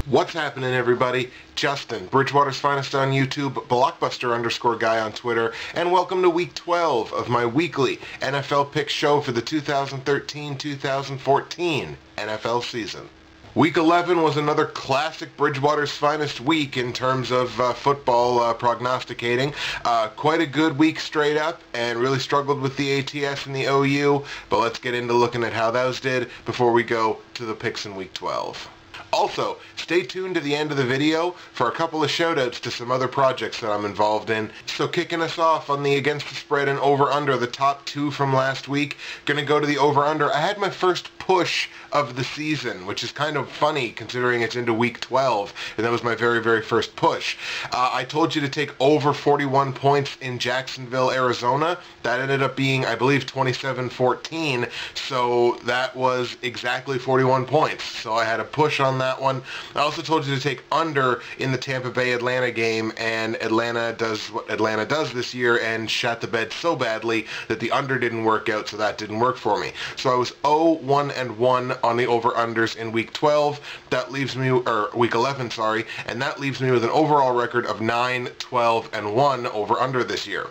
What's happening, everybody? Justin, Bridgewater's Finest on YouTube, Blockbuster_guy on Twitter, and welcome to Week 12 of my weekly NFL Pick show for the 2013-2014 NFL season. Week 11 was another classic Bridgewater's Finest week in terms of football prognosticating. Quite a good week straight up, and really struggled with the ATS and the OU, but let's get into looking at how those did before we go to the picks in Week 12. Also, stay tuned to the end of the video for a couple of shout-outs to some other projects that I'm involved in. So kicking us off on the Against the Spread and Over-Under, the top two from last week. Gonna go to the Over-Under. I had my first push of the season, which is kind of funny considering it's into Week 12, and that was my very, very first push. I told you to take over 41 points in Jacksonville, Arizona. That ended up being, I believe, 27-14, so that was exactly 41 points. So I had a push on that one. I also told you to take under in the Tampa Bay-Atlanta game, and Atlanta does what Atlanta does this year and shat the bed so badly that the under didn't work out, so that didn't work for me. So I was 0-1-1 on the over-unders in Week 12. That leaves me, or Week 11, sorry, and that leaves me with an overall record of 9-12-1 over-under this year.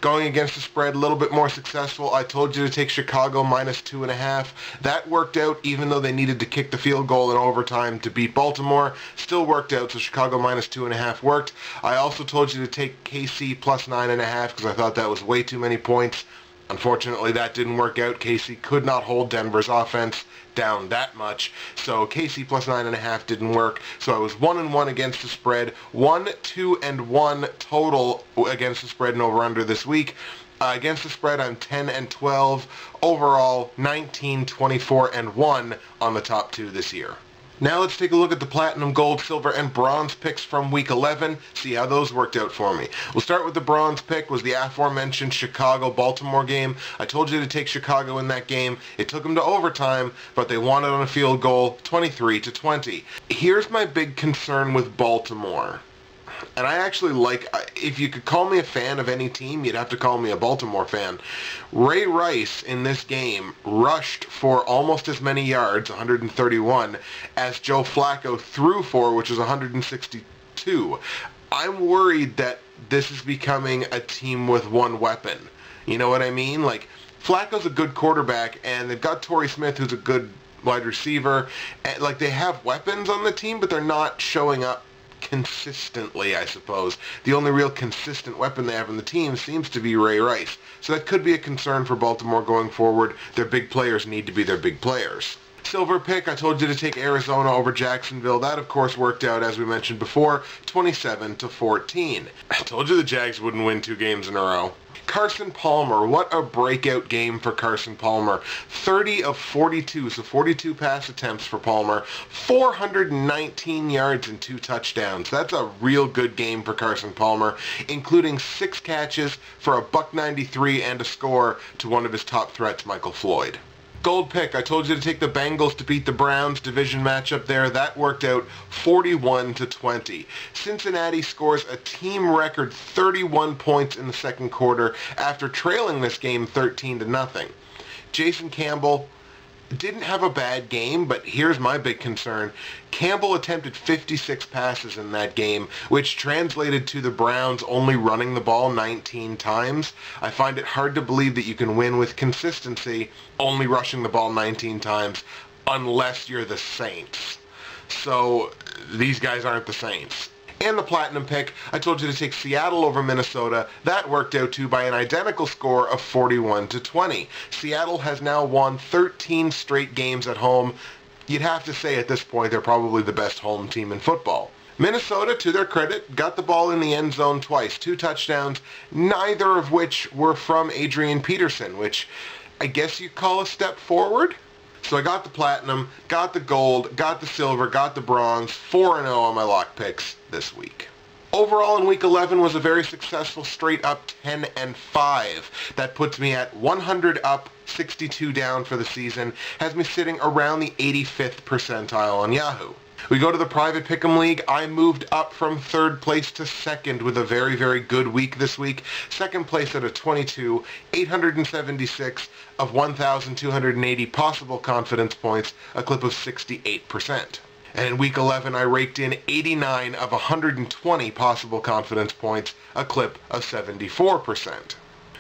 Going against the spread, a little bit more successful. I told you to take Chicago -2.5. That worked out even though they needed to kick the field goal in overtime to beat Baltimore. Still worked out, so Chicago -2.5 worked. I also told you to take KC +9.5 because I thought that was way too many points. Unfortunately, that didn't work out. KC could not hold Denver's offense down that much, so KC +9.5 didn't work. So I was 1-1 against the spread, 1-2-1 total against the spread and over/under this week. Against the spread, I'm 10-12. Overall, 19-24-1 on the top two this year. Now let's take a look at the platinum, gold, silver, and bronze picks from Week 11, see how those worked out for me. We'll start with the bronze pick, was the aforementioned Chicago-Baltimore game. I told you to take Chicago in that game. It took them to overtime, but they won it on a field goal, 23-20. Here's my big concern with Baltimore. And I actually like, if you could call me a fan of any team, you'd have to call me a Baltimore fan. Ray Rice in this game rushed for almost as many yards, 131, as Joe Flacco threw for, which was 162. I'm worried that this is becoming a team with one weapon. You know what I mean? Like, Flacco's a good quarterback, and they've got Torrey Smith, who's a good wide receiver. And, like, they have weapons on the team, but they're not showing up consistently, I suppose. The only real consistent weapon they have on the team seems to be Ray Rice. So that could be a concern for Baltimore going forward. Their big players need to be their big players. Silver pick, I told you to take Arizona over Jacksonville. That, of course, worked out, as we mentioned before, 27-14. I told you the Jags wouldn't win 2 games in a row. Carson Palmer, what a breakout game for Carson Palmer. 30 of 42, so 42 pass attempts for Palmer, 419 yards and 2 touchdowns. That's a real good game for Carson Palmer, including 6 catches for a $193 and a score to one of his top threats, Michael Floyd. Gold pick, I told you to take the Bengals to beat the Browns, division matchup there. That worked out 41-20. Cincinnati scores a team record 31 points in the second quarter after trailing this game 13-0. Jason Campbell didn't have a bad game, but here's my big concern. Campbell attempted 56 passes in that game, which translated to the Browns only running the ball 19 times. I find it hard to believe that you can win with consistency only rushing the ball 19 times unless you're the Saints. So these guys aren't the Saints. And the platinum pick, I told you to take Seattle over Minnesota. That worked out too by an identical score of 41-20. Seattle has now won 13 straight games at home. You'd have to say at this point they're probably the best home team in football. Minnesota, to their credit, got the ball in the end zone twice, 2 touchdowns, neither of which were from Adrian Peterson, which I guess you call a step forward. So I got the platinum, got the gold, got the silver, got the bronze, 4-0 on my lock picks this week. Overall in Week 11 was a very successful straight up 10-5. That puts me at 100 up, 62 down for the season, has me sitting around the 85th percentile on Yahoo. We go to the private pick'em league. I moved up from 3rd place to 2nd with a very, very good week this week. 2nd place at a 22, 876 of 1,280 possible confidence points, a clip of 68%. And in Week 11, I raked in 89 of 120 possible confidence points, a clip of 74%.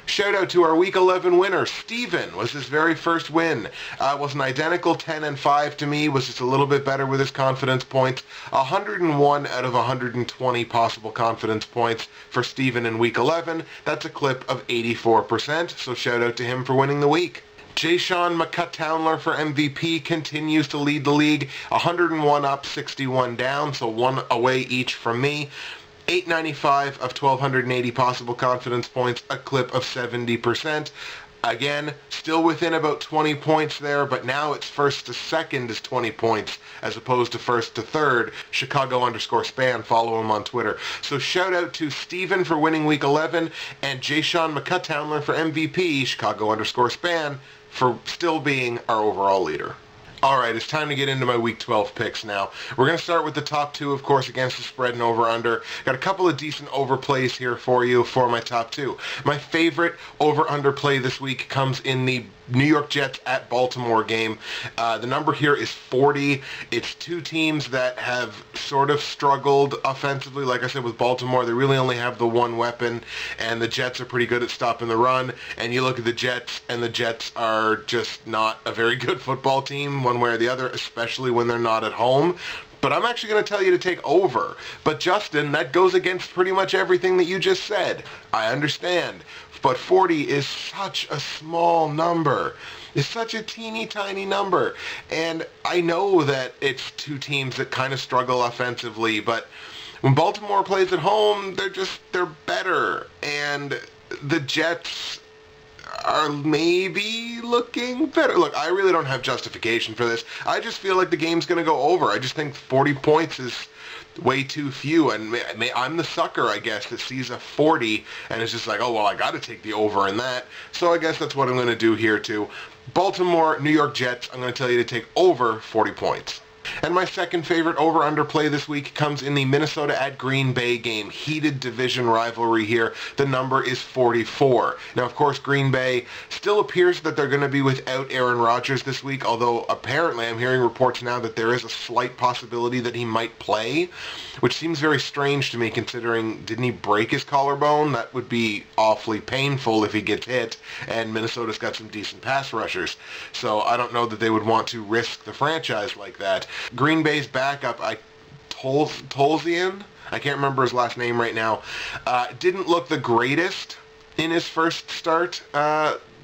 Shout out to our Week 11 winner, Steven, was his very first win. Was an identical 10 and 5 to me, was just a little bit better with his confidence points. 101 out of 120 possible confidence points for Steven in Week 11. That's a clip of 84%, so shout out to him for winning the week. Jayshon McCutownler for MVP continues to lead the league. 101 up, 61 down, so one away each from me. 895 of 1,280 possible confidence points, a clip of 70%. Again, still within about 20 points there, but now it's first to second is 20 points as opposed to first to third. Chicago_span, follow him on Twitter. So shout out to Steven for winning Week 11 and Jayshon McCutownler for MVP, Chicago_span, for still being our overall leader. Alright, it's time to get into my Week 12 picks now. We're going to start with the top two, of course, against the spread and over-under. Got a couple of decent overplays here for you for my top two. My favorite over-under play this week comes in the New York Jets at Baltimore game. The number here is 40. It's two teams that have sort of struggled offensively. Like I said, with Baltimore, they really only have the one weapon, and the Jets are pretty good at stopping the run. And you look at the Jets, and the Jets are just not a very good football team, one way or the other, especially when they're not at home. But I'm actually going to tell you to take over. But Justin, that goes against pretty much everything that you just said. I understand. But 40 is such a small number. It's such a teeny tiny number. And I know that it's two teams that kind of struggle offensively, but when Baltimore plays at home, they're better. And the Jets are maybe looking better. Look, I really don't have justification for this. I just feel like the game's going to go over. I just think 40 points is way too few, and I'm the sucker, I guess, that sees a 40 and is just like, oh, well, I got to take the over in that. So I guess that's what I'm going to do here, too. Baltimore, New York Jets, I'm going to tell you to take over 40 points. And my second favorite over-under play this week comes in the Minnesota at Green Bay game. Heated division rivalry here. The number is 44. Now, of course, Green Bay still appears that they're going to be without Aaron Rodgers this week, although apparently I'm hearing reports now that there is a slight possibility that he might play, which seems very strange to me considering, didn't he break his collarbone? That would be awfully painful if he gets hit, and Minnesota's got some decent pass rushers. So I don't know that they would want to risk the franchise like that. Green Bay's backup, Tolzian, I can't remember his last name right now, didn't look the greatest in his first start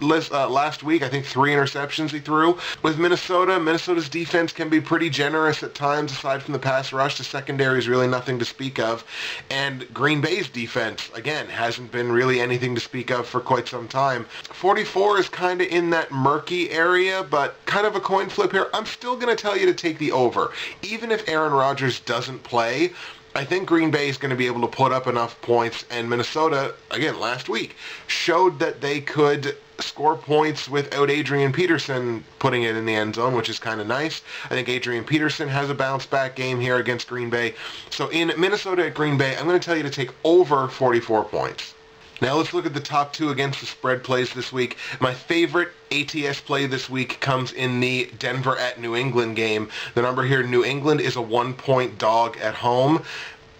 last week. I think 3 interceptions he threw. With Minnesota's defense can be pretty generous at times. Aside from the pass rush, the secondary is really nothing to speak of. And Green Bay's defense, again, hasn't been really anything to speak of for quite some time. 44 is kind of in that murky area, but kind of a coin flip here. I'm still going to tell you to take the over. Even if Aaron Rodgers doesn't play, I think Green Bay is going to be able to put up enough points, and Minnesota, again, last week, showed that they could score points without Adrian Peterson putting it in the end zone, which is kind of nice. I think Adrian Peterson has a bounce-back game here against Green Bay. So in Minnesota at Green Bay, I'm going to tell you to take over 44 points. Now let's look at the top two against the spread plays this week. My favorite ATS play this week comes in the Denver at New England game. The number here in New England is a 1-point dog at home.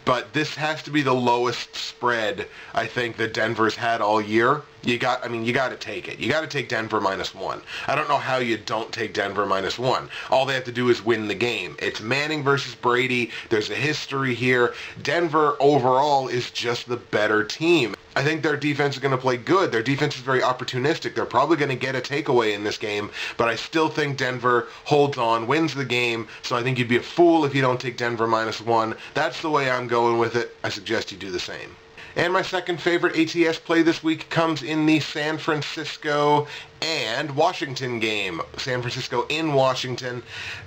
But this has to be the lowest spread, I think, that Denver's had all year. You got to take it. You got to take Denver -1. I don't know how you don't take Denver -1. All they have to do is win the game. It's Manning versus Brady. There's a history here. Denver overall is just the better team. I think their defense is going to play good. Their defense is very opportunistic. They're probably going to get a takeaway in this game, but I still think Denver holds on, wins the game, so I think you'd be a fool if you don't take Denver -1. That's the way I'm going with it. I suggest you do the same. And my second favorite ATS play this week comes in the San Francisco and Washington game. San Francisco in Washington.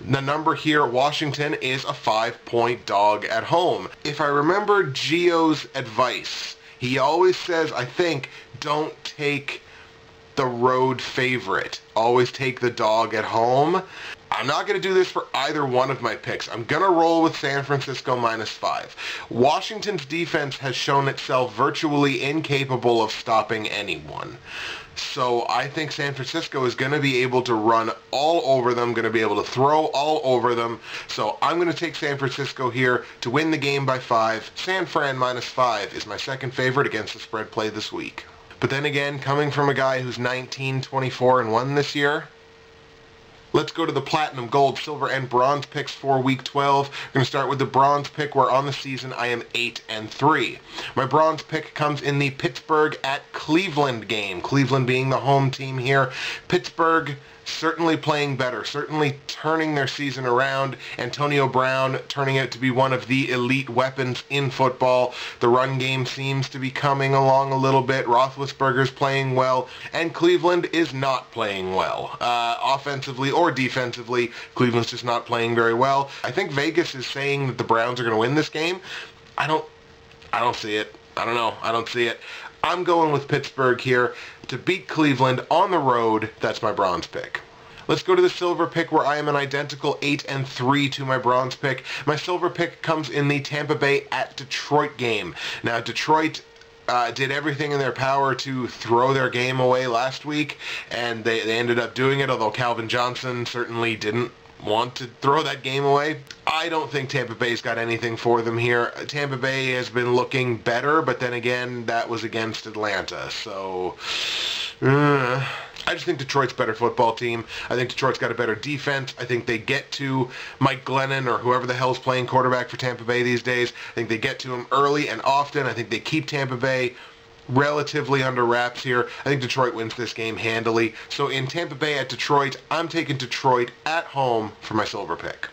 The number here, Washington, is a 5-point dog at home. If I remember Gio's advice, he always says, I think, don't take the road favorite. Always take the dog at home. I'm not going to do this for either one of my picks. I'm going to roll with San Francisco -5. Washington's defense has shown itself virtually incapable of stopping anyone. So I think San Francisco is going to be able to run all over them, going to be able to throw all over them. So I'm going to take San Francisco here to win the game by 5. San Fran -5 is my second favorite against the spread play this week. But then again, coming from a guy who's 19-24-1 this year, let's go to the platinum, gold, silver, and bronze picks for Week 12. We're going to start with the bronze pick, where on the season I am 8-3. My bronze pick comes in the Pittsburgh at Cleveland game. Cleveland being the home team here. Pittsburgh certainly playing better, certainly turning their season around. Antonio Brown turning out to be one of the elite weapons in football. The run game seems to be coming along a little bit. Roethlisberger's playing well, and Cleveland is not playing well. Offensively or defensively, Cleveland's just not playing very well. I think Vegas is saying that the Browns are going to win this game. I don't see it. I don't know. I don't see it. I'm going with Pittsburgh here to beat Cleveland on the road. That's my bronze pick. Let's go to the silver pick, where I am an identical 8-3 to my bronze pick. My silver pick comes in the Tampa Bay at Detroit game. Now, Detroit did everything in their power to throw their game away last week, and they ended up doing it, although Calvin Johnson certainly didn't want to throw that game away. I don't think Tampa Bay's got anything for them here. Tampa Bay has been looking better, but then again, that was against Atlanta. So, I just think Detroit's a better football team. I think Detroit's got a better defense. I think they get to Mike Glennon, or whoever the hell's playing quarterback for Tampa Bay these days. I think they get to him early and often. I think they keep Tampa Bay relatively under wraps here. I think Detroit wins this game handily. So in Tampa Bay at Detroit, I'm taking Detroit at home for my silver pick.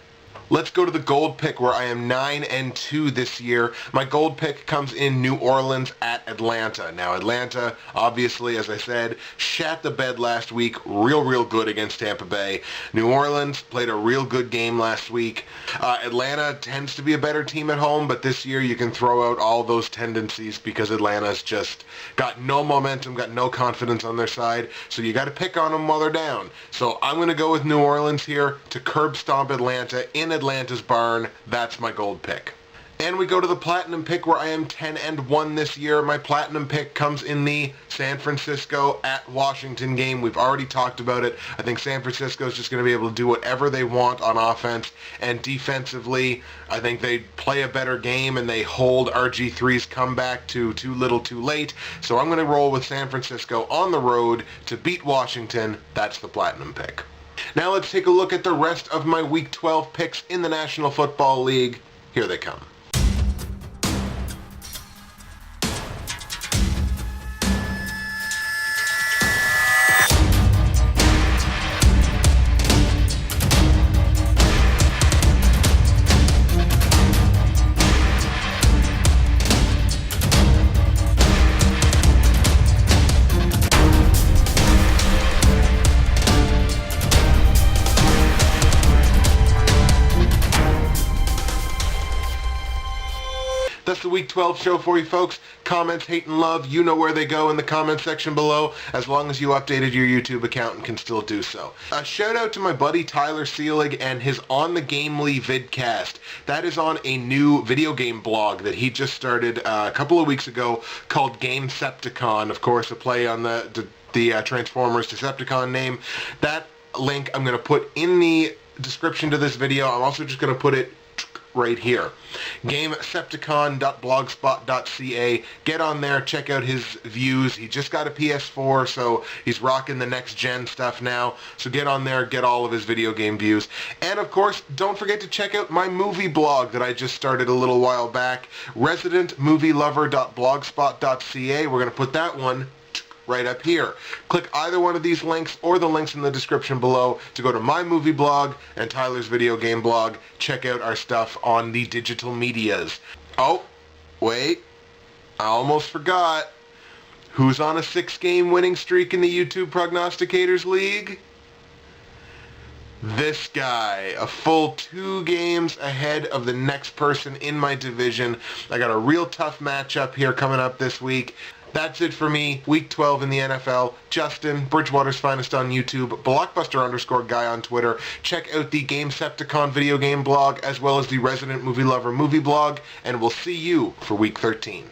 Let's go to the gold pick, where I am 9-2 this year. My gold pick comes in New Orleans at Atlanta. Now, Atlanta, obviously, as I said, shat the bed last week. Real good against Tampa Bay. New Orleans played a real good game last week. Atlanta tends to be a better team at home, but this year you can throw out all those tendencies because Atlanta's just got no momentum, got no confidence on their side. So you got to pick on them while they're down. So I'm going to go with New Orleans here to curb stomp Atlanta in Atlanta's barn. That's my gold pick. And we go to the platinum pick, where I am 10-1 this year. My platinum pick comes in the San Francisco at Washington game. We've already talked about it. I think San Francisco is just going to be able to do whatever they want on offense, and defensively, I think they play a better game and they hold RG3's comeback to too little too late. So I'm going to roll with San Francisco on the road to beat Washington. That's the platinum pick. Now let's take a look at the rest of my Week 12 picks in the National Football League. Here they come. That's the Week 12 show for you folks. Comments, hate, and love, you know where they go in the comment section below, as long as you updated your YouTube account and can still do so. A shout out to my buddy Tyler Seelig and his On the Gamely vidcast. That is on a new video game blog that he just started a couple of weeks ago called Gamecepticon. Of course, a play on the Transformers Decepticon name. That link I'm going to put in the description to this video. I'm also just going to put it right here. Gamecepticon.blogspot.ca. Get on there, check out his views. He just got a PS4, so he's rocking the next gen stuff now. So get on there, get all of his video game views. And of course, don't forget to check out my movie blog that I just started a little while back, residentmovielover.blogspot.ca. We're going to put that one right up here. Click either one of these links or the links in the description below to go to my movie blog and Tyler's video game blog. Check out our stuff on the digital medias. Oh, wait, I almost forgot. Who's on a 6-game winning streak in the YouTube Prognosticators League? This guy, a full 2 games ahead of the next person in my division. I got a real tough matchup here coming up this week. That's it for me. Week 12 in the NFL. Justin, Bridgewater's Finest on YouTube, Blockbuster_guy on Twitter. Check out the Gamesepticon video game blog, as well as the Resident Movie Lover movie blog, and we'll see you for Week 13.